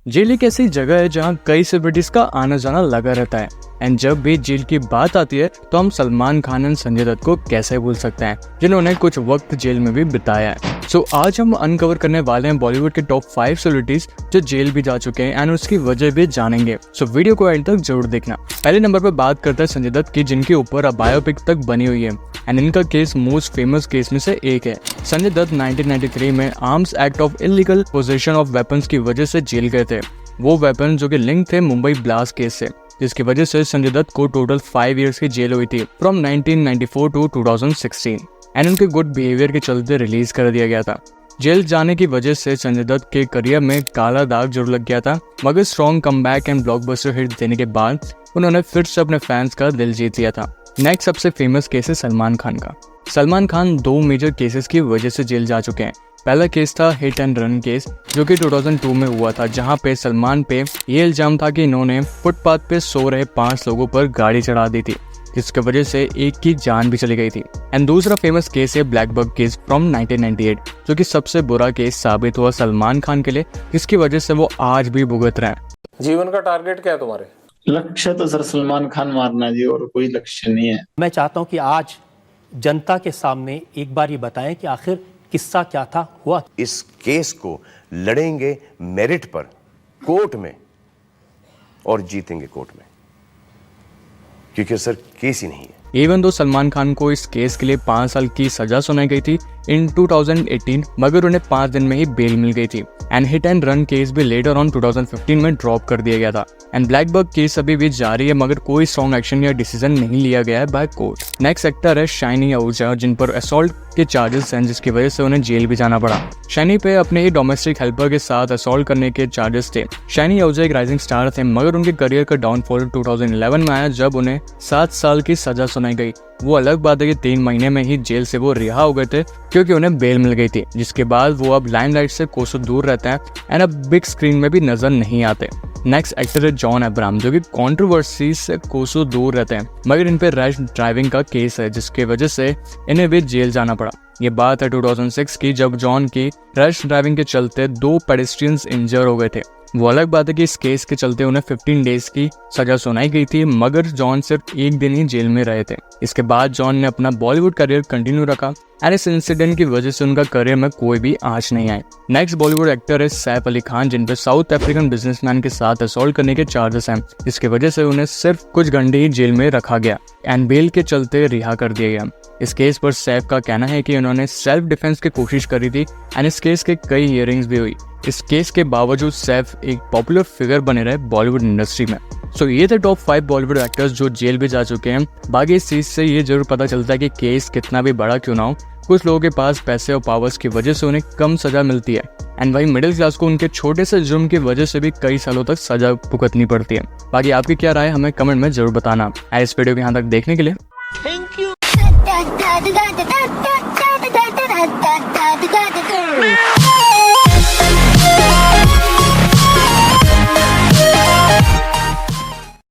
Jail एक ऐसी जगह है जहाँ कई सेलिब्रिटीज का आना जाना लगा रहता है एंड जब भी जेल की बात आती है तो हम सलमान खान एंड संजय दत्त को कैसे भूल सकते हैं जिन्होंने कुछ वक्त जेल में भी बिताया है। सो आज हम अनकवर करने वाले हैं बॉलीवुड के टॉप 5 सेलिब्रिटीज जो जेल भी जा चुके हैं एंड उसकी वजह भी जानेंगे। सो वीडियो को एंड तक जरूर देखना। पहले नंबर पर बात करते हैं संजय दत्त की, जिनके ऊपर अब बायोपिक तक बनी हुई है एंड इनका केस मोस्ट फेमस केस में से एक है। संजय दत्त 1993 में arms act of illegal possession of weapons की वजह से जेल गए थे। वो वेपन जो कि लिंक थे मुंबई ब्लास्ट केस से, जिसकी वजह से संजय दत्त को टोटल 5 इयर्स की जेल हुई थी फ्रॉम 1994 टू 2016 एंड उनके गुड बिहेवियर के चलते रिलीज कर दिया गया था। जेल जाने की वजह से संजय दत्त के करियर में काला दाग जरूर लग गया था, मगर strong comeback and blockbuster hit देने के बाद उन्होंने फिर से अपने फैंस का दिल जीत लिया था। नेक्स्ट सबसे फेमस केस है सलमान खान का। सलमान खान 2 मेजर केसेस की वजह से जेल जा चुके हैं। पहला केस था हिट एंड रन केस जो कि 2002 में हुआ था, जहां पे सलमान पे ये इल्जाम था कि इन्होंने फुटपाथ पे सो रहे 5 लोगों पर गाड़ी चढ़ा दी थी, जिसकी वजह से एक की जान भी चली गई थी। एंड दूसरा फेमस केस है ब्लैक बग केस फ्रॉम 1998 जो कि सबसे बुरा केस साबित हुआ सलमान खान के लिए, जिसकी वजह से वो आज भी भुगत रहे हैं। जीवन का टारगेट क्या है तुम्हारे? लक्ष्य तो सर सलमान खान मारना जी, और कोई लक्ष्य नहीं है। मैं चाहता हूं कि आज जनता के सामने एक बार ये बताएं कि आखिर किस्सा क्या था, हुआ। इस केस को लड़ेंगे मेरिट पर कोर्ट में और जीतेंगे कोर्ट में, क्योंकि सर केस ही नहीं है। इवन दो सलमान खान को इस केस के लिए 5 साल की सजा सुनाई गई थी इन 2018, मगर उन्हें 5 दिन में ही बेल मिल गई थी and hit and run case भी लेटर ऑन 2015 में ड्रॉप कर दिया गया था एंड ब्लैक बग केस अभी भी जारी है, मगर कोई स्ट्रॉन्ग एक्शन या डिसीजन नहीं लिया गया है बाय कोर्ट। नेक्स्ट एक्टर है शाइनी आहूजा, जिन पर असॉल्ट के चार्जेस हैं, जिसकी वजह से उन्हें जेल भी जाना पड़ा। शाइनी पे अपने ही डोमेस्टिक हेल्पर के साथ असॉल्ट करने के चार्जेस थे। शाइनी आहूजा एक राइजिंग स्टार थे, मगर उनके करियर का डाउनफॉल 2011 में आया जब उन्हें 7 साल की सजा सुनाई गई। वो अलग बात है कि 3 महीने में ही जेल से वो रिहा हो गए थे क्योंकि उन्हें बेल मिल गई थी, जिसके बाद वो अब लाइमलाइट से कोसों दूर रहते हैं एंड अब बिग स्क्रीन में भी नजर नहीं आते। नेक्स्ट एक्टर है जॉन अब्राहम, जो कि कंट्रोवर्सी से कोसों दूर रहते हैं, मगर इन पे रैश ड्राइविंग का केस है, जिसकी वजह से इन्हें भी जेल जाना पड़ा। ये बात है 2006 की, जब जॉन की रैश ड्राइविंग के चलते 2 पेडेस्ट्रियंस इंजर हो गए थे। वो अलग बात है कि इस केस के चलते उन्हें 15 डेज की सजा सुनाई गई थी, मगर जॉन सिर्फ 1 दिन ही जेल में रहे थे। इसके बाद जॉन ने अपना बॉलीवुड करियर कंटिन्यू रखा एंड इस इंसिडेंट की वजह से उनका करियर में कोई भी आंच नहीं आई। नेक्स्ट बॉलीवुड एक्टर है सैफ अली खान, जिन पर साउथ अफ्रीकन बिजनेसमैन के साथ असॉल्ट करने के चार्जेस हैं, जिसकी वजह से उन्हें सिर्फ कुछ घंटे ही जेल में रखा गया एंड बेल के चलते रिहा कर दिया गया। इस केस पर सैफ का कहना है कि उन्होंने सेल्फ डिफेंस की कोशिश करी थी एंड इस केस के कई हियरिंग्स भी हुई। इस केस के बावजूद सैफ एक पॉपुलर फिगर बने रहे बॉलीवुड इंडस्ट्री में। सो ये थे टॉप 5 बॉलीवुड एक्टर्स जो जेल भी जा चुके हैं। बाकी इस चीज से ये जरूर पता चलता है कि केस कितना भी बड़ा क्यों ना हो, कुछ लोगों के पास पैसे और पावर्स की वजह से उन्हें कम सजा मिलती है एंड वही मिडिल क्लास को उनके छोटे से जुर्म की वजह से भी कई सालों तक सजा भुगतनी पड़ती है। बाकी आपकी क्या राय हमें कमेंट में जरूर बताना। इस वीडियो को यहाँ तक देखने के लिए थैंक यू।